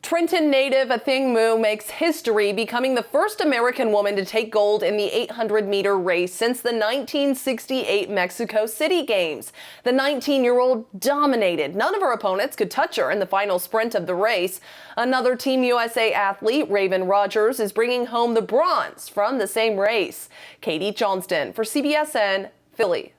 Trenton native Athing Mu makes history, becoming the first American woman to take gold in the 800-meter race since the 1968 Mexico City Games. The 19-year-old dominated. None of her opponents could touch her in the final sprint of the race. Another Team USA athlete, Raven Rogers, is bringing home the bronze from the same race. Johnston for CBSN Philly.